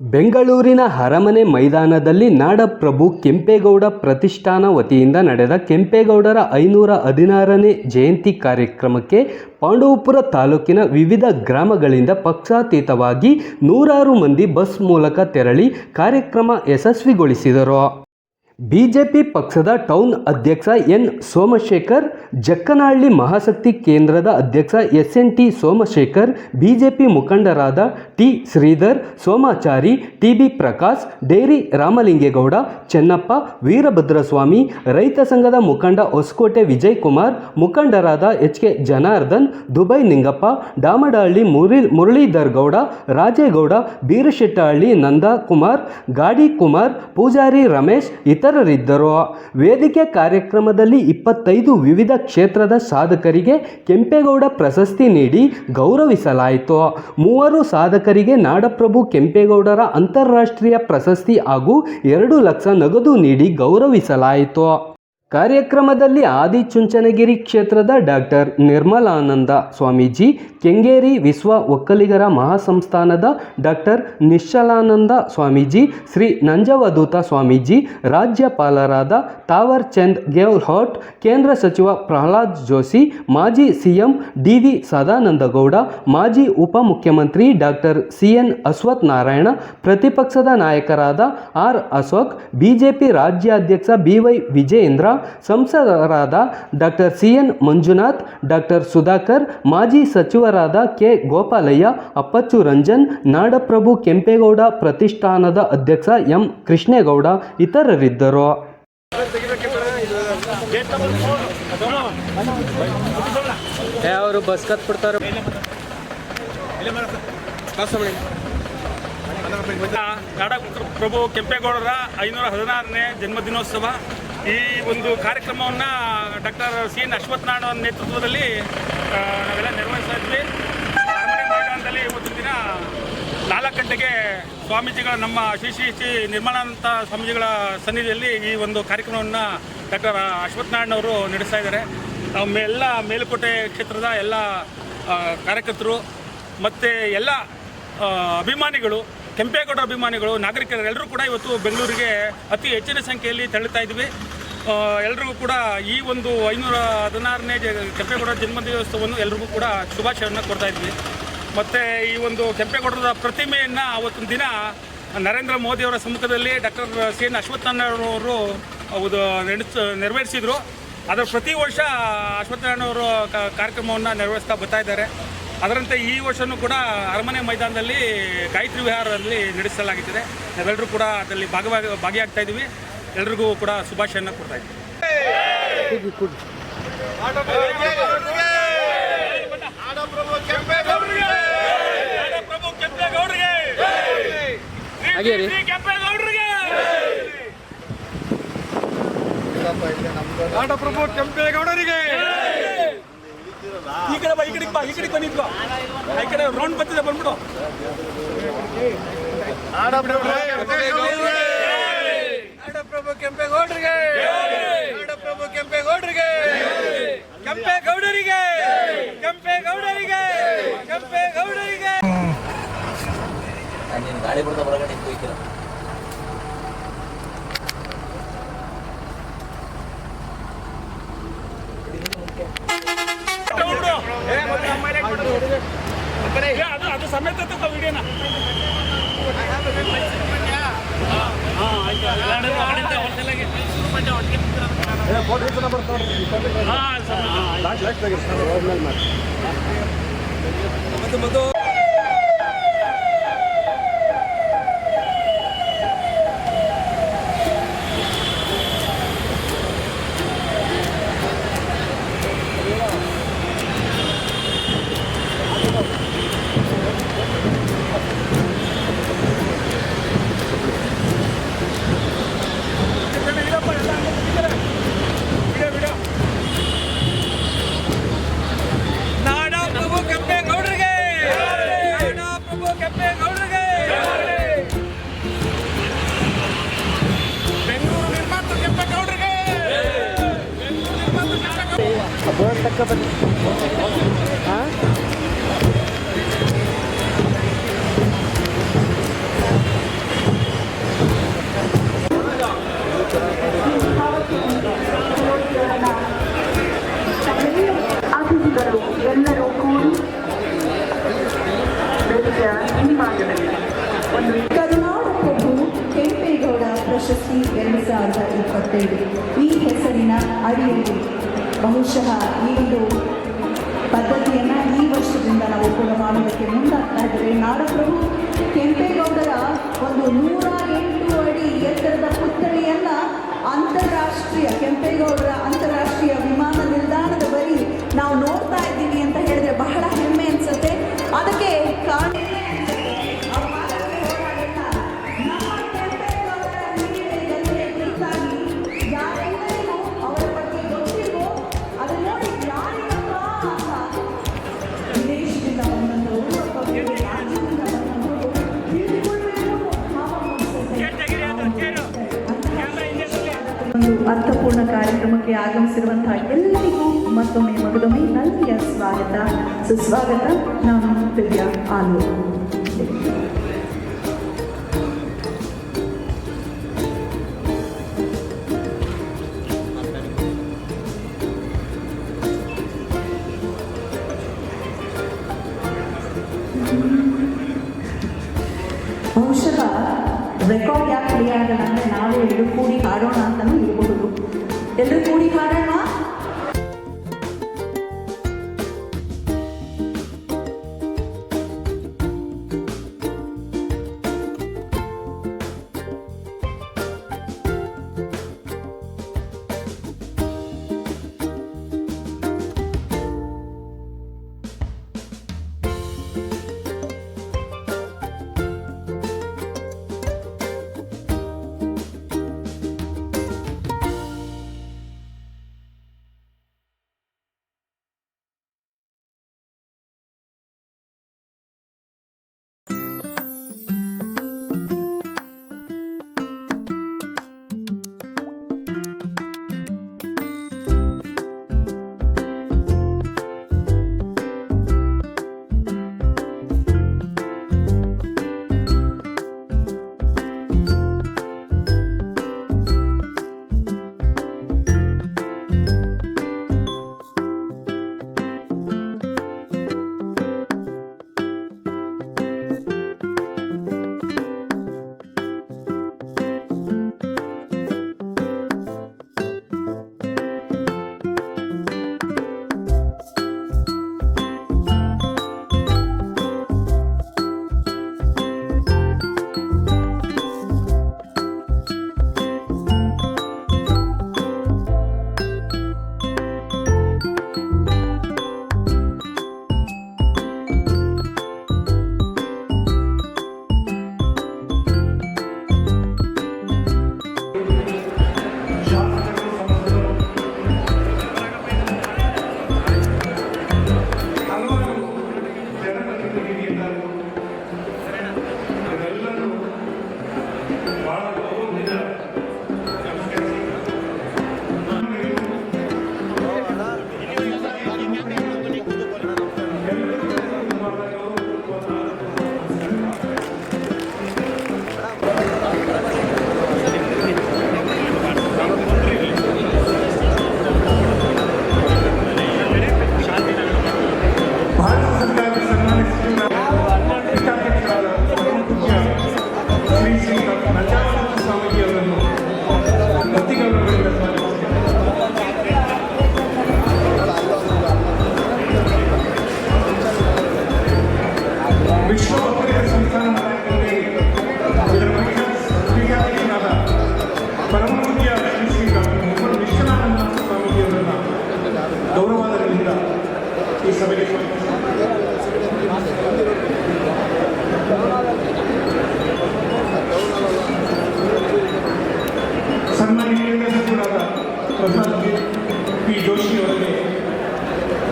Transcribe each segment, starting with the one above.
ಬೆಂಗಳೂರಿನ ಅರಮನೆ ಮೈದಾನದಲ್ಲಿ ನಾಡಪ್ರಭು ಕೆಂಪೇಗೌಡ ಪ್ರತಿಷ್ಠಾನ ವತಿಯಿಂದ ನಡೆದ ಕೆಂಪೇಗೌಡರ 516ನೇ ಜಯಂತಿ ಕಾರ್ಯಕ್ರಮಕ್ಕೆ ಪಾಂಡವಪುರ ತಾಲೂಕಿನ ವಿವಿಧ ಗ್ರಾಮಗಳಿಂದ ಪಕ್ಷಾತೀತವಾಗಿ ನೂರಾರು ಮಂದಿ ಬಸ್ ಮೂಲಕ ತೆರಳಿ ಕಾರ್ಯಕ್ರಮ ಯಶಸ್ವಿಗೊಳಿಸಿದರು. ಬಿಜೆಪಿ ಪಕ್ಷದ ಟೌನ್ ಅಧ್ಯಕ್ಷ ಎನ್ ಸೋಮಶೇಖರ್, ಜಕ್ಕನಹಳ್ಳಿ ಮಹಾಶಕ್ತಿ ಕೇಂದ್ರದ ಅಧ್ಯಕ್ಷ SNT ಸೋಮಶೇಖರ್, ಬಿಜೆಪಿ ಮುಖಂಡರಾದ T Sridhar, Somachari, TB Prakash, dairy Ramalingegowda, Chennappa, Veerabhadraswamy, ರೈತ ಸಂಘದ ಮುಖಂಡ ಹೊಸಕೋಟೆ ವಿಜಯಕುಮಾರ್, ಮುಖಂಡರಾದ HK ಜನಾರ್ದನ್, ದುಬೈ ನಿಂಗಪ್ಪ, ಡಾಮಡಹಳ್ಳಿ ಮುರಳೀಧರ್ ಗೌಡ, ರಾಜೇಗೌಡ, ಬೀರಶೆಟ್ಟಹಳ್ಳಿ ನಂದಕುಮಾರ್, ಗಾಡಿ ಕುಮಾರ್, ಪೂಜಾರಿ ರಮೇಶ್ ಇತರರಿದ್ದರು. ವೇದಿಕೆ ಕಾರ್ಯಕ್ರಮದಲ್ಲಿ 25 ವಿವಿಧ ಕ್ಷೇತ್ರದ ಸಾಧಕರಿಗೆ ಕೆಂಪೇಗೌಡ ಪ್ರಶಸ್ತಿ ನೀಡಿ ಗೌರವಿಸಲಾಯಿತು. 3 ಸಾಧಕರಿಗೆ ನಾಡಪ್ರಭು ಕೆಂಪೇಗೌಡರ ಅಂತಾರಾಷ್ಟ್ರೀಯ ಪ್ರಶಸ್ತಿ ಹಾಗೂ 2 ಲಕ್ಷ ನಗದು ನೀಡಿ ಗೌರವಿಸಲಾಯಿತು. ಕಾರ್ಯಕ್ರಮದಲ್ಲಿ ಆದಿಚುಂಚನಗಿರಿ ಕ್ಷೇತ್ರದ ಡಾಕ್ಟರ್ ನಿರ್ಮಲಾನಂದ ಸ್ವಾಮೀಜಿ, ಕೆಂಗೇರಿ ವಿಶ್ವ ಒಕ್ಕಲಿಗರ ಮಹಾಸಂಸ್ಥಾನದ ಡಾಕ್ಟರ್ ನಿಶ್ಚಲಾನಂದ ಸ್ವಾಮೀಜಿ, ಶ್ರೀ ನಂಜವಧೂತ ಸ್ವಾಮೀಜಿ, ರಾಜ್ಯಪಾಲರಾದ ತಾವರ್ ಚಂದ್ ಗೆಹ್ಲೋಟ್, ಕೇಂದ್ರ ಸಚಿವ ಪ್ರಹ್ಲಾದ್ ಜೋಶಿ, ಮಾಜಿ CM DV ಸದಾನಂದಗೌಡ, ಮಾಜಿ ಉಪಮುಖ್ಯಮಂತ್ರಿ ಡಾಕ್ಟರ್ CN ಅಶ್ವಥ್ ನಾರಾಯಣ, ಪ್ರತಿಪಕ್ಷದ ನಾಯಕರಾದ R ಅಶೋಕ್, ಬಿಜೆಪಿ ರಾಜ್ಯಾಧ್ಯಕ್ಷ BY ವಿಜಯೇಂದ್ರ, ಸಂಸದರಾದ doctor CN Manjunath, doctor Sudhakar, ಮಾಜಿ ಸಚಿವರಾದ K ಗೋಪಾಲಯ್ಯ, ಅಪ್ಪಚ್ಚು ರಂಜನ್, ನಾಡಪ್ರಭು ಕೆಂಪೇಗೌಡ ಪ್ರತಿಷ್ಠಾನದ ಅಧ್ಯಕ್ಷ M ಕೃಷ್ಣೇಗೌಡ ಇತರರಿದ್ದರು. ಅವರು ಬಸ್ ಕತ್ಬಿಡ್ತಾರೆ. ನಾಡಪ್ರಭು ಕೆಂಪೇಗೌಡರ 516ನೇ ಜನ್ಮದಿನೋತ್ಸವ ಈ ಒಂದು ಕಾರ್ಯಕ್ರಮವನ್ನು ಡಾಕ್ಟರ್ CN ಅಶ್ವಥ್ ನಾರಾಯಣ ನೇತೃತ್ವದಲ್ಲಿ ನಾವೆಲ್ಲ ನಿರ್ವಹಿಸ್ತಾ ಇದ್ವಿ. ಅರಮನೆ ಮೈದಾನದಲ್ಲಿ ಇವತ್ತಿನ ದಿನ 4 ಗಂಟೆಗೆ ಸ್ವಾಮೀಜಿಗಳ ನಮ್ಮ ಶ್ರೀ ನಿರ್ಮಲಾನಂದ ಸ್ವಾಮೀಜಿಗಳ ಸನ್ನಿಧಿಯಲ್ಲಿ ಈ ಒಂದು ಕಾರ್ಯಕ್ರಮವನ್ನು ಡಾಕ್ಟರ್ ಅಶ್ವಥ್ ನಾರಾಯಣ ಅವರು ನಡೆಸ್ತಾ ಇದ್ದಾರೆ. ನಾವು ಎಲ್ಲ ಮೇಲುಕೋಟೆ ಕ್ಷೇತ್ರದ ಎಲ್ಲ ಕಾರ್ಯಕರ್ತರು ಮತ್ತು ಎಲ್ಲ ಅಭಿಮಾನಿಗಳು, ಕೆಂಪೇಗೌಡ ಅಭಿಮಾನಿಗಳು, ನಾಗರಿಕರು ಎಲ್ಲರೂ ಕೂಡ ಇವತ್ತು ಬೆಂಗಳೂರಿಗೆ ಅತಿ ಹೆಚ್ಚಿನ ಸಂಖ್ಯೆಯಲ್ಲಿ ತೆರಳುತ್ತಾ ಇದ್ವಿ. ಎಲ್ರಿಗೂ ಕೂಡ ಈ ಒಂದು 516ನೇ ಕೆಂಪೇಗೌಡ ಜನ್ಮದಿನೋತ್ಸವವನ್ನು ಎಲ್ರಿಗೂ ಕೂಡ ಶುಭಾಶಯವನ್ನು ಕೊಡ್ತಾ ಇದ್ವಿ. ಮತ್ತು ಈ ಒಂದು ಕೆಂಪೇಗೌಡರ ಪ್ರತಿಮೆಯನ್ನು ಅವತ್ತಿನ ದಿನ ನರೇಂದ್ರ ಮೋದಿಯವರ ಸಮ್ಮುಖದಲ್ಲಿ ಡಾಕ್ಟರ್ CN ಅಶ್ವತ್ಥನಾರಾಯಣ ಅವರು ನೆರವೇರಿಸಿದರು. ಅದರ ಪ್ರತಿ ವರ್ಷ ಅಶ್ವತ್ಥನಾರಾಯಣ ಅವರು ಕಾರ್ಯಕ್ರಮವನ್ನು ನೆರವೇರಿಸ್ತಾ ಬರ್ತಾ ಇದ್ದಾರೆ. ಅದರಂತೆ ಈ ವರ್ಷವೂ ಕೂಡ ಅರಮನೆ ಮೈದಾನದಲ್ಲಿ ಗಾಯತ್ರಿ ವಿಹಾರದಲ್ಲಿ ನಡೆಸಲಾಗಿದೆ. ನಾವೆಲ್ಲರೂ ಕೂಡ ಅದರಲ್ಲಿ ಭಾಗಿಯಾಗ್ತಾ ಇದ್ದೀವಿ. ಎಲ್ರಿಗೂ ಕೂಡ ಶುಭಾಶಯವನ್ನು ಕೊಡ್ತಾ ಇದ್ದೀವಿ. ನಾಡಪ್ರಭು ಕೆಂಪೇಗೌಡರಿಗೆ ಈ ಕಡೆ ಬಂದಿದ್ವಾ ಈ ಕಡೆ ರೌಂಡ್ ಬರ್ತಿದೆ ಬಂದ್ಬಿಡು. ನಾಡಪ್ರಭು ಕೆಂಪೇಗೌಡರಿಗೆ, ನಾಡಪ್ರಭು ಕೆಂಪೇಗೌಡರಿಗೆ, ಕೆಂಪೇಗೌಡರಿಗೆ, ಕೆಂಪೇಗೌಡರಿಗೆ, ಕೆಂಪೇಗೌಡರಿಗೆ. ಗಾಡಿ ಬಿಡ್ತಾ ಹೊರಗಡೆ ಹೋಗ್ತೀರ. ಅದು ಸಮೇತ ವಿಡಿಯೋನ ಪ್ರಶಸ್ತಿ 2025 ಈ ಹೆಸರಿನ ಅಡಿಯಲ್ಲಿ ಬಹುಶಃ ಈ ಒಂದು ಪದ್ಧತಿಯನ್ನು ಈ ವರ್ಷದಿಂದ ನಾವು ಕೂಡ ಮಾಡೋದಕ್ಕೆ ಮುಂದಾಗ್ತಾ ಇದ್ದೇವೆ. ನಾಡಪ್ರಭು ಕೆಂಪೇಗೌಡರ ಒಂದು 108 ಅಡಿ ಎತ್ತರದ ಪುತ್ಥಳಿಯನ್ನು ಕೆಂಪೇಗೌಡರ ಅಂತಾರಾಷ್ಟ್ರೀಯ ವಿಮಾನ ನಿಲ್ದಾಣದ ಬಳಿ ನಾವು ನೋಡ್ತಾ ಇದ್ದೀವಿ ಅಂತ ಹೇಳಿದ್ರೆ ಬಹಳ ಹೆಮ್ಮೆ ಅನಿಸುತ್ತೆ. ಅದಕ್ಕೆ ಕಾರಣ ಒಂದು ಅರ್ಥಪೂರ್ಣ ಕಾರ್ಯಕ್ರಮಕ್ಕೆ ಆಗಮಿಸಿರುವಂತಹ ಎಲ್ಲರಿಗೂ ಮತ್ತೊಮ್ಮೆ ಮಗದೊಮ್ಮೆ ನನಗೆ ಸ್ವಾಗತ ಸುಸ್ವಾಗತ. ನಾನು ದಿವ್ಯಾ ಆಲೂರು. ಬಹುಶಃ ರೆಕಾರ್ಡ್ ಯಾಕೆ ಪ್ಲೇ ಆಗೋಣ ಅಂದರೆ ನಾವೇ ಎಲ್ಲರೂ ಕೂಡಿ ಹಾಡೋಣ ಅಂತಲೂ ಇರಬಹುದು. ಎಲ್ಲರೂ ಕೂಡಿ ಹಾಡೋಣ.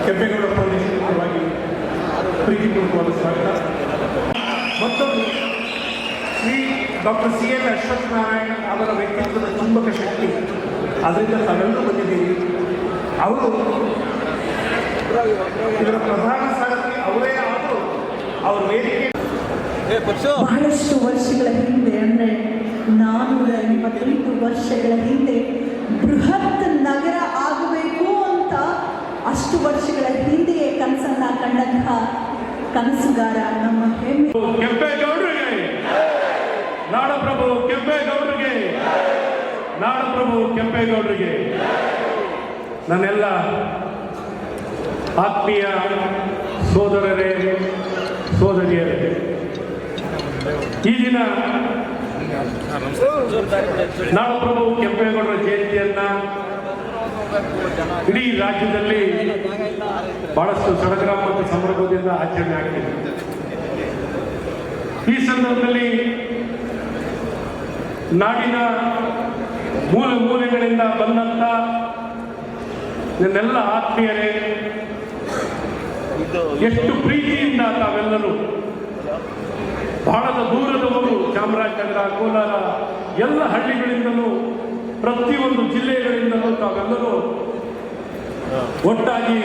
ಕೆಂಪೇಗೌಡ ಫೌಂಡೇಶನ್ ಪರವಾಗಿ ಪ್ರೀತಿಪೂರ್ವಕವಾದ ಸ್ವಾಗತ. ಮತ್ತೊಂದು ಶ್ರೀ ಡಾಕ್ಟರ್ CN ಅಶ್ವತ್ಥನಾರಾಯಣ ಅವರ ವ್ಯಕ್ತಿತ್ವದ ಚುಂಬಕ ಶಕ್ತಿ, ಅದರಿಂದ ತಾವೆಲ್ಲರೂ ಬಂದಿದ್ದೀವಿ. ಅವರು ಇದರ ಪ್ರಧಾನ ಸಾರಥಿ ಅವರೇ ಆದರೂ ಅವ್ರ ವೇದಿಕೆ ಬಹಳಷ್ಟು ವರ್ಷಗಳ ಹಿಂದೆ ಅಂದರೆ 425 ವರ್ಷಗಳ ಹಿಂದೆ ಬೃಹತ್ ನಗರ ಆಗಬೇಕು ಅಂತ ಅಷ್ಟು ವರ್ಷಗಳ ಹಿಂದೆಯೇ ಕನಸನ್ನ ಕಂಡಂತಹ ಕನಸುಗಾರ ನಮ್ಮ ಹೆಮ್ಮೆ ಕೆಂಪೇಗೌಡರಿಗೆ, ನಾಡಪ್ರಭು ಕೆಂಪೇಗೌಡರಿಗೆ ನಾಡಪ್ರಭು ಕೆಂಪೇಗೌಡರಿಗೆ, ನನ್ನೆಲ್ಲ ಆತ್ಮೀಯ ಸೋದರರೇ ಸೋದರಿಯರೇ, ಈ ದಿನ ನಾಡಪ್ರಭು ಕೆಂಪೇಗೌಡರ ಜಯಂತಿಯನ್ನ ಇಡೀ ರಾಜ್ಯದಲ್ಲಿ ಬಹಳಷ್ಟು ಸಡಗರ ಮತ್ತು ಸಂಭ್ರಮದಿಂದ ಆಚರಣೆ ಆಗ್ತಿದೆ. ಈ ಸಂದರ್ಭದಲ್ಲಿ ನಾಡಿನ ಮೂಲೆ ಮೂಲೆಗಳಿಂದ ಬಂದಂತ ನನ್ನೆಲ್ಲ ಆತ್ಮೀಯರೇ, ಎಷ್ಟು ಪ್ರೀತಿಯಿಂದ ತಾವೆಲ್ಲರೂ ಬಹಳ ದೂರದವರು, ಚಾಮರಾಜನಗರ, ಕೋಲಾರ, ಎಲ್ಲ ಹಳ್ಳಿಗಳಿಂದಲೂ ಪ್ರತಿಯೊಂದು ಜಿಲ್ಲೆಗಳಿಂದಲೂ ತಾವೆಲ್ಲರೂ ಒಟ್ಟಾಗಿ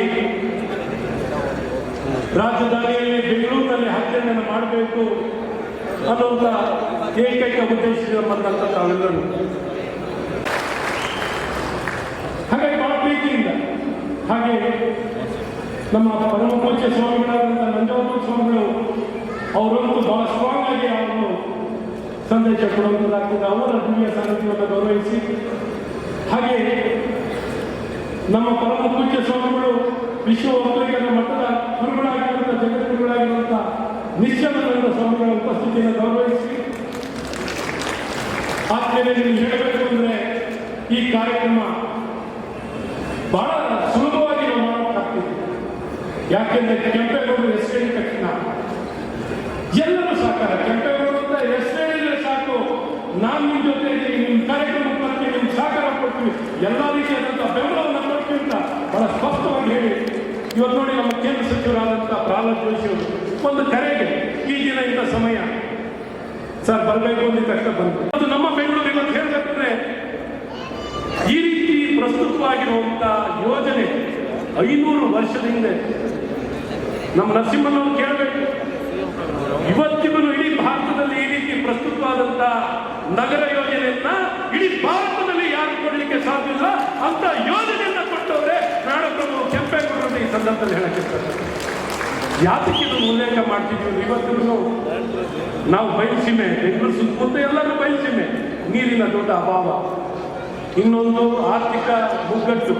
ರಾಜಧಾನಿಯಲ್ಲಿ ಬೆಂಗಳೂರಿನಲ್ಲಿ ಆಚರಣೆಯನ್ನು ಮಾಡಬೇಕು ಅನ್ನುವಂಥ ಏಕೈಕ ಉದ್ದೇಶದಿಂದ ಬಂದಂಥ ತಾವೆಲ್ಲರೂ ಹಾಗಾಗಿ ಬಹಳ ಪ್ರೀತಿಯಿಂದ, ಹಾಗೆ ನಮ್ಮ ಪರಮ ಪೂಜ್ಯ ಸ್ವಾಮಿಗಳಾದಂಥ ನಂಜಾವರ ಸ್ವಾಮಿಗಳು ಅವರಂತೂ ಬಹಳ ಸ್ಟ್ರಾಂಗ್ ಆಗಿ ಅವರು ಸಂದೇಶ ಕೊಡುವಂಥದ್ದಾಗ್ತದೆ. ಅವರ ದಿವ್ಯ ಸಾನ್ನಿಧ್ಯವನ್ನು ಗೌರವಿಸಿ, ಹಾಗೆ ನಮ್ಮ ಪರಮ ಪೂಜ್ಯ ಸ್ವಾಮಿಗಳು ವಿಶ್ವ ಒಕ್ಕಲಿಗರ ಮಟ್ಟದ ಗುರುಗಳಾಗಿರುವಂಥ ಜಗದ್ಗುರುಗಳಾಗಿರುವಂಥ ನಿಶ್ಚಲಾನಂದ ಸ್ವಾಮಿಗಳ ಉಪಸ್ಥಿತಿಯನ್ನು ಗೌರವಿಸಿ, ಆದ್ಮೇಲೆ ನೀವು ಹೇಳಬೇಕು ಅಂದರೆ ಈ ಕಾರ್ಯಕ್ರಮ ಬಹಳ ಸುಲಭವಾಗಿ ನಾವು ಮಾಡೋಕ್ಕಾಗ್ತಿದೆ. ಯಾಕೆಂದ್ರೆ ಕೆಂಪೇಗೌಡರು ಹೆಸರು ಹೇಳಿದ ತಕ್ಷಣ ಎಲ್ಲರೂ ಸಾಕಾರ. ಕೆಂಪೇಗೌಡರು ಅಂತ ಹೆಸರು ಹೇಳಿದ್ರೆ ಸಾಕು, ನಾನು ನಿಮ್ಮ ಜೊತೆ ಇದ್ದೀನಿ, ನಿಮ್ಮ ಕಾರ್ಯಕ್ರಮಕ್ಕೆ ಬರ್ತೀವಿ, ನಿಮ್ಗೆ ಸಹಕಾರ ಕೊಡ್ತೀವಿ, ಎಲ್ಲ ರೀತಿಯಾದಂಥ ಬೆಂಬಲವನ್ನು ಕೊಡ್ತೀವಿ ಅಂತ ಬಹಳ ಸ್ಪಷ್ಟವಾಗಿ ಹೇಳಿ, ಇವತ್ತು ನೋಡಿ ನಮ್ಮ ಕೇಂದ್ರ ಸಚಿವರಾದಂಥ ಪ್ರಹ್ಲಾದ್ ಜೋಶಿ ಅವರು ಒಂದು ಕರೆಗೆ ಈ ದಿನ ಇಂಥ ಸಮಯ ಸರ್ ಬರಬೇಕು ಅಂತ ಕಷ್ಟ ಬಂತು. ಅದು ನಮ್ಮ ಬೆಂಗಳೂರಿಗೆ ಅಂತ ಹೇಳಬೇಕಂದ್ರೆ ಈ ರೀತಿ ಪ್ರಸ್ತುತವಾಗಿರುವಂಥ ಯೋಜನೆ 500 ವರ್ಷದ ಹಿಂದೆ ನಮ್ಮ ನರಸಿಂಹನವರು ಕೇಳಬೇಕು. ಇವತ್ತಿಗೂ ಇಡೀ ಭಾರತದಲ್ಲಿ ಈ ರೀತಿ ಪ್ರಸ್ತುತವಾದಂಥ ನಗರ ಯೋಜನೆಯನ್ನ ಇಡೀ ಭಾರತದಲ್ಲಿ ಯಾರು ಕೊಡಲಿಕ್ಕೆ ಸಾಧ್ಯ ಇಲ್ಲ ಅಂತ ಯೋಜನೆಯನ್ನ ಕೊಟ್ಟವರೇ ನಾಡಪ್ರಭು ಕೆಂಪೇಗೌಡರು. ಈ ಸಂದರ್ಭದಲ್ಲಿ ಹೇಳಕ್ಕೆ ಯಾತಕ್ಕೆ ಇದನ್ನು ಉಲ್ಲೇಖ ಮಾಡ್ತಿದ್ದೀವಿ? ಇವತ್ತಿಗೂ ನಾವು ಬಯಲುಸೀಮೆ, ಬೆಂಗಳೂರು ಸುತ್ತಮುತ್ತ ಎಲ್ಲರೂ ಬಯಲುಸೀಮೆ, ನೀರಿನ ದೊಡ್ಡ ಅಭಾವ, ಇನ್ನೊಂದು ಆರ್ಥಿಕ ಮುಗ್ಗಟ್ಟು,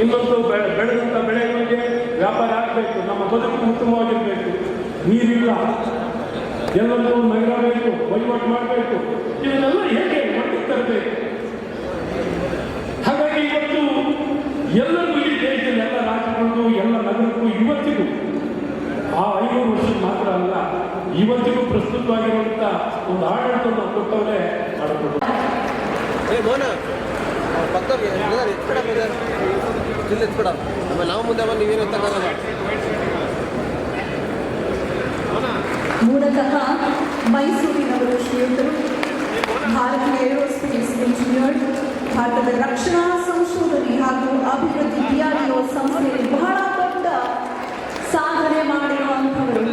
ಇನ್ನೊಂದು ಬೆಳೆದಂಥ ಬೆಳೆಗಳಿಗೆ ವ್ಯಾಪಾರ ಆಗಬೇಕು, ನಮ್ಮ ಬದುಕು ಉತ್ತಮವಾಗಿರಬೇಕು, ನೀರಿಲ್ಲ, ಎಲ್ಲರೂ ನಗರ ಬೇಕು, ವಹಿವಾಟು ಮಾಡಬೇಕು, ಇದನ್ನೆಲ್ಲ ಹೇಗೆ ಮಟ್ಟಿಗೆ ತರಬೇಕು? ಹಾಗಾಗಿ ಇವತ್ತು ಎಲ್ಲರಿಗೂ ಈ ದೇಶದಲ್ಲಿ ಎಲ್ಲ ರಾಜ್ಯಗಳಿಗೂ ಎಲ್ಲ ನಗರಕ್ಕೂ ಇವತ್ತಿಗೂ ಆ 500 ವರ್ಷದ ಮಾತ್ರ ಅಲ್ಲ, ಇವತ್ತಿಗೂ ಪ್ರಸ್ತುತವಾಗಿರುವಂಥ ಒಂದು ಆಡಳಿತವನ್ನು ಕೊಟ್ಟವರೇ ಮಾಡಬಹುದು. ನಾವು ಮುಂದೆ ನೀವೇನು ತಗೋಲ್ಲ. ಮೂಲತಃ ಮೈಸೂರಿನವರು ಶ್ರೀಯುತರು, ಭಾರತೀಯ ಏರೋಸ್ಪೇಸ್ ಇಂಜಿನಿಯರ್, ಭಾರತದ ರಕ್ಷಣಾ ಸಂಶೋಧನೆ ಹಾಗೂ ಅಭಿವೃದ್ಧಿ DRDO ಸಂಸ್ಥೆಯಲ್ಲಿ ಬಹಳ ದೊಡ್ಡ ಸಾಧನೆ ಮಾಡಿರುವಂಥವರು.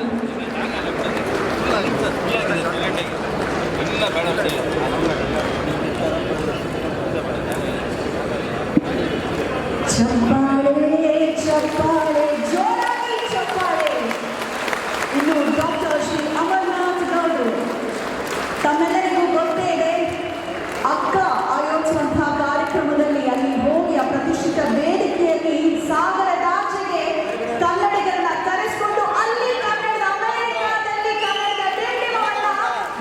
ಚಪ್ಪಾಳೆ ಚಪ್ಪಾಳೆ ಜೋರಾಗಿ ಚಪ್ಪಾಳೆ. ಇನ್ನು ಡಾಕ್ಟರ್ ಶ್ರೀ ಅಮರನಾಥ್ ಗೌಡರು, ತಮ್ಮೆಲ್ಲರಿಗೂ ಗೊತ್ತೇ ಇದೆ, ಅಕ್ಕ ಆಯೋಜಿಸುವಂತಹ ಕಾರ್ಯಕ್ರಮದಲ್ಲಿ ಅಲ್ಲಿ ಹೋಗಿ ಆ ಪ್ರತಿಷ್ಠಿತ ವೇದಿಕೆಯಲ್ಲಿ ಸಾಗರದಾಚೆಗೆ ಕನ್ನಡಿಗರನ್ನ ಕರೆಸಿಕೊಂಡು ಅಲ್ಲಿ ಕನ್ನಡದ ಅಮೆರಿಕಾದಲ್ಲಿ ಕನ್ನಡದ ಡಿಂಡಿಮವನ್ನ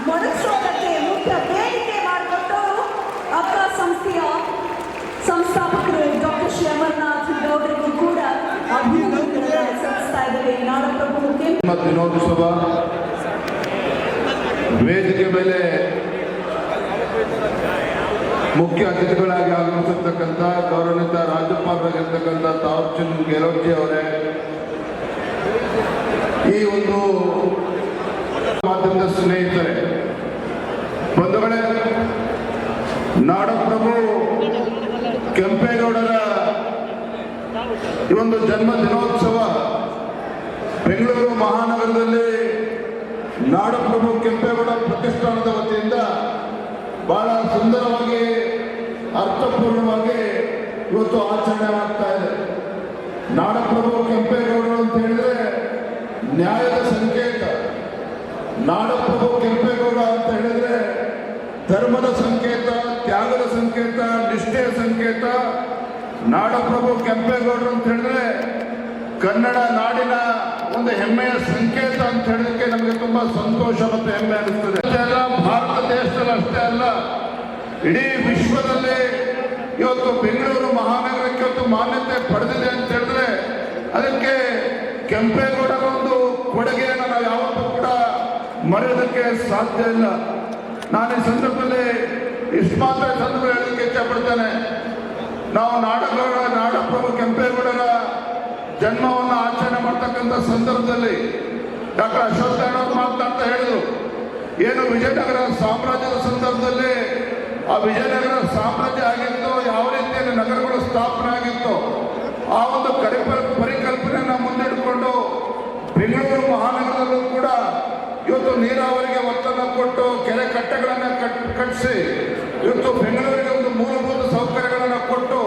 ಮೊಳಗಿಸೋದಕ್ಕೆ ಮುಖ್ಯ ವೇದಿಕೆ ಮಾಡಿಕೊಟ್ಟವರು ಅಕ್ಕ ಸಂಸ್ಥೆಯ ಸಂಸ್ಥಾಪಕರು ಡಾಕ್ಟರ್ ಶ್ರೀ ಅಮರನಾಥ್ ಗೌಡರಿಗೂ ಕೂಡ ಅಭಿನಂದನೆಗಳನ್ನು ಸಲ್ಲಿಸ್ತಾ ಇದ್ದಾರೆ. ನಾಡಪ್ರಭು ದಿನೋತ್ಸವ ವೇದಿಕೆ ಮೇಲೆ ಮುಖ್ಯ ಅತಿಥಿಗಳಾಗಿ ಆಗಮಿಸಿರ್ತಕ್ಕಂಥ ಗೌರವಾನ್ವಿತ ರಾಜ್ಯಪಾಲರಾಗಿರ್ತಕ್ಕಂಥ ತಾವರ್ಚಂದ್ ಗೆಹ್ಲೋಟ್ ಅವರೇ, ಈ ಒಂದು ಮಾಧ್ಯಮದ ಸ್ನೇಹಿತರೆ, ಬಂಧುಗಳೇ, ನಾಡಪ್ರಭು ಕೆಂಪೇಗೌಡರ ಈ ಒಂದು ಜನ್ಮ ದಿನೋತ್ಸವ ಬೆಂಗಳೂರು ಮಹಾನಗರದಲ್ಲಿ ನಾಡಪ್ರಭು ಕೆಂಪೇಗೌಡ ಪ್ರತಿಷ್ಠಾನದ ವತಿಯಿಂದ ಬಹಳ ಸುಂದರವಾಗಿ ಅರ್ಥಪೂರ್ಣವಾಗಿ ಇವತ್ತು ಆಚರಣೆ ಆಗ್ತಾ ಇದೆ. ನಾಡಪ್ರಭು ಕೆಂಪೇಗೌಡರು ಅಂತ ಹೇಳಿದ್ರೆ ನ್ಯಾಯದ ಸಂಕೇತ, ನಾಡಪ್ರಭು ಕೆಂಪೇಗೌಡ ಅಂತ ಹೇಳಿದ್ರೆ ಧರ್ಮದ ಸಂಕೇತ, ತ್ಯಾಗದ ಸಂಕೇತ, ಹೇಳ್ತಾ, ನಾಡಪ್ರಭು ಕೆಂಪೇಗೌಡರು ಅಂತ ಹೇಳಿದ್ರೆ ಕನ್ನಡ ನಾಡಿನ ಒಂದು ಹೆಮ್ಮೆಯ ಸಂಕೇತ ಅಂತ ಹೇಳೋದಕ್ಕೆ ನಮಗೆ ತುಂಬಾ ಸಂತೋಷ ಮತ್ತು ಹೆಮ್ಮೆ ಅನಿಸ್ತದೆ. ಅಷ್ಟೇ ಅಲ್ಲ, ಭಾರತ ದೇಶದಲ್ಲಿ ಅಷ್ಟೇ ಅಲ್ಲ, ಇಡೀ ವಿಶ್ವದಲ್ಲಿ ಇವತ್ತು ಬೆಂಗಳೂರು ಮಹಾನಗರಕ್ಕೆ ಇವತ್ತು ಮಾನ್ಯತೆ ಪಡೆದಿದೆ ಅಂತ ಹೇಳಿದ್ರೆ ಅದಕ್ಕೆ ಕೆಂಪೇಗೌಡರ ಒಂದು ಕೊಡುಗೆಯನ್ನು ನಾವು ಯಾವತ್ತೂ ಕೂಡ ಮರೆಯೋದಕ್ಕೆ ಸಾಧ್ಯ ಇಲ್ಲ. ನಾನು ಈ ಸಂದರ್ಭದಲ್ಲಿ ಇಷ್ಟು ಮಾತ್ರ ಹೇಳಲಿಕ್ಕೆ ಇಷ್ಟಪಡ್ತೇನೆ. ನಾವು ನಾಡಪ್ರಭು ಕೆಂಪೇಗೌಡರ ಜನ್ಮವನ್ನು ಆಚರಣೆ ಮಾಡ್ತಕ್ಕಂಥ ಸಂದರ್ಭದಲ್ಲಿ ಡಾಕ್ಟರ್ ಅಶೋಕ್ ನಾರಾಯಣ ಮಾತನಾಡ್ತಾ ಹೇಳಿದರು, ಏನು ವಿಜಯನಗರ ಸಾಮ್ರಾಜ್ಯದ ಸಂದರ್ಭದಲ್ಲಿ ಆ ವಿಜಯನಗರ ಸಾಮ್ರಾಜ್ಯ ಆಗಿತ್ತು, ಯಾವ ರೀತಿಯಲ್ಲಿ ನಗರಗಳು ಸ್ಥಾಪನೆ ಆಗಿತ್ತು, ಆ ಒಂದು ಪರಿಕಲ್ಪನೆಯನ್ನು ಮುಂದಿಟ್ಟುಕೊಂಡು ಬೆಂಗಳೂರು ಮಹಾನಗರದಲ್ಲೂ ಕೂಡ ಇವತ್ತು ನೀರಾವರಿಗೆ ಒತ್ತನ್ನು ಕೊಟ್ಟು ಕೆರೆ ಕಟ್ಟೆಗಳನ್ನು ಕಟ್ಟಿಸಿ ಇವತ್ತು ಬೆಂಗಳೂರಿಗೆ ಒಂದು ಮೂಲಭೂತ ಸೌಕರ್ಯಗಳನ್ನು ಕೊಟ್ಟು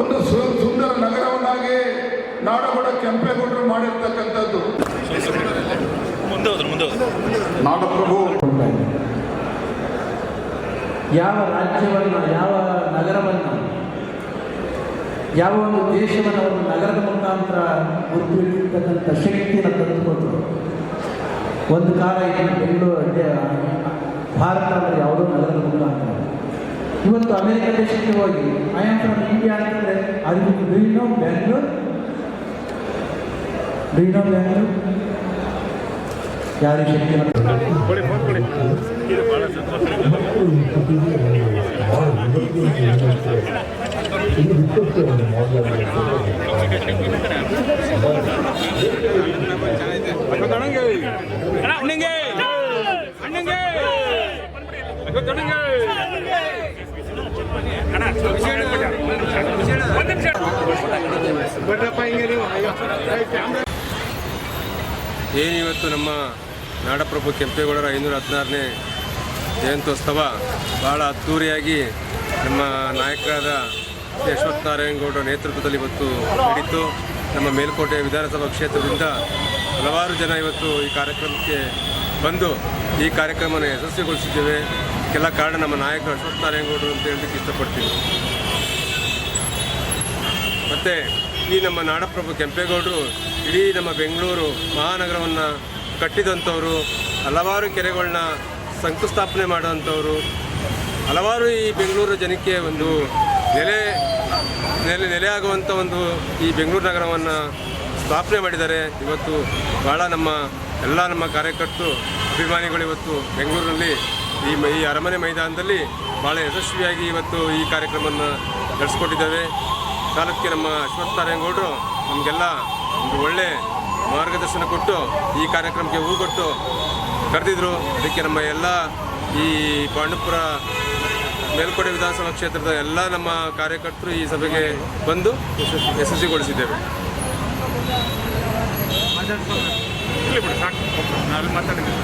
ಒಂದು ಸುಂದರ ನಗರವನ್ನಾಗಿ ನಾಡಗೌಡ ಕೆಂಪೇಗೌಡರು ಮಾಡಿರ್ತಕ್ಕಂಥದ್ದು. ನಾಡಪ್ರಭು ಯಾವ ರಾಜ್ಯವನ್ನು, ಯಾವ ನಗರವನ್ನು, ಯಾವ ಒಂದು ದೇಶವನ್ನು ಒಂದು ನಗರದ ಮುಖಾಂತರ ಗುರುತು ಹಿಡಿಯತಕ್ಕಂಥ ಶಕ್ತಿಯನ್ನು ತಂದುಕೊಟ್ಟರು. ಒಂದು ಕಾಲ ಇದು ಬೆಂಗಳೂರು ಭಾರತ ಅಂದರೆ ಯಾವುದೋ ನಗರದ ಮುಖಾಂತರ. ಇವತ್ತು ಅಮೆರಿಕ ದೇಶಕ್ಕೆ ಹೋಗಿ ಐ ಆಮ್ ಫ್ರಮ್ ಇಂಡಿಯಾ ಅಂತಂದರೆ ಅದು do you know Bangalore, do you know Bangalore, ಯಾರು ಶಕ್ತಿಯನ್ನು ಏನಿವತ್ತು ನಮ್ಮ ನಾಡಪ್ರಭು ಕೆಂಪೇಗೌಡರ 516ನೇ ಜಯಂತ್ಯೋತ್ಸವ ಭಾಳ ಅದ್ಧೂರಿಯಾಗಿ ನಮ್ಮ ನಾಯಕರಾದ ಅಶ್ವತ್ಥನಾರಾಯಣಗೌಡರ ನೇತೃತ್ವದಲ್ಲಿ ಇವತ್ತು ನಡೀತು. ನಮ್ಮ ಮೇಲ್ಕೋಟೆ ವಿಧಾನಸಭಾ ಕ್ಷೇತ್ರದಿಂದ ಹಲವಾರು ಜನ ಇವತ್ತು ಈ ಕಾರ್ಯಕ್ರಮಕ್ಕೆ ಬಂದು ಈ ಕಾರ್ಯಕ್ರಮವನ್ನು ಯಶಸ್ವಿಗೊಳಿಸಿದ್ದೇವೆ. ಇದಕ್ಕೆಲ್ಲ ಕಾರಣ ನಮ್ಮ ನಾಯಕರು ಅಶ್ವತ್ಥನಾರಾಯಣಗೌಡರು ಅಂತ ಹೇಳಲಿಕ್ಕೆ ಇಷ್ಟಪಡ್ತೀನಿ. ಮತ್ತು ಈ ನಮ್ಮ ನಾಡಪ್ರಭು ಕೆಂಪೇಗೌಡರು ಇಡೀ ನಮ್ಮ ಬೆಂಗಳೂರು ಮಹಾನಗರವನ್ನು ಕಟ್ಟಿದಂಥವರು, ಹಲವಾರು ಕೆರೆಗಳನ್ನ ಶಂಕುಸ್ಥಾಪನೆ ಮಾಡುವಂಥವರು, ಹಲವಾರು ಈ ಬೆಂಗಳೂರು ಜನಕ್ಕೆ ಒಂದು ನೆಲೆಯಾಗುವಂಥ ಒಂದು ಈ ಬೆಂಗಳೂರು ನಗರವನ್ನು ಸ್ಥಾಪನೆ ಮಾಡಿದ್ದಾರೆ. ಇವತ್ತು ಭಾಳ ನಮ್ಮ ಕಾರ್ಯಕರ್ತರು ಅಭಿಮಾನಿಗಳು ಇವತ್ತು ಬೆಂಗಳೂರಿನಲ್ಲಿ ಈ ಅರಮನೆ ಮೈದಾನದಲ್ಲಿ ಭಾಳ ಯಶಸ್ವಿಯಾಗಿ ಇವತ್ತು ಈ ಕಾರ್ಯಕ್ರಮವನ್ನು ನಡೆಸ್ಕೊಟ್ಟಿದ್ದೇವೆ. ಕಾಲಕ್ಕೆ ನಮ್ಮ ಅಶ್ವತ್ಥನಾರಾಯಣಗೌಡರು ನಮಗೆಲ್ಲ ಒಂದು ಒಳ್ಳೆ ಮಾರ್ಗದರ್ಶನ ಕೊಟ್ಟು ಈ ಕಾರ್ಯಕ್ರಮಕ್ಕೆ ಹೂಗೊಟ್ಟು ಕರೆದಿದ್ರು. ಅದಕ್ಕೆ ನಮ್ಮ ಎಲ್ಲ ಈ ಪಾಂಡವಪುರ ಮೇಲ್ಕೋಟೆ ವಿಧಾನಸಭಾ ಕ್ಷೇತ್ರದ ಎಲ್ಲ ನಮ್ಮ ಕಾರ್ಯಕರ್ತರು ಈ ಸಭೆಗೆ ಬಂದು ಯಶಸ್ವಿಗೊಳಿಸಿದ್ದೇವೆ. ಸಾಕು, ನಾನು ಮಾತಾಡಿದ್ದೀನಿ.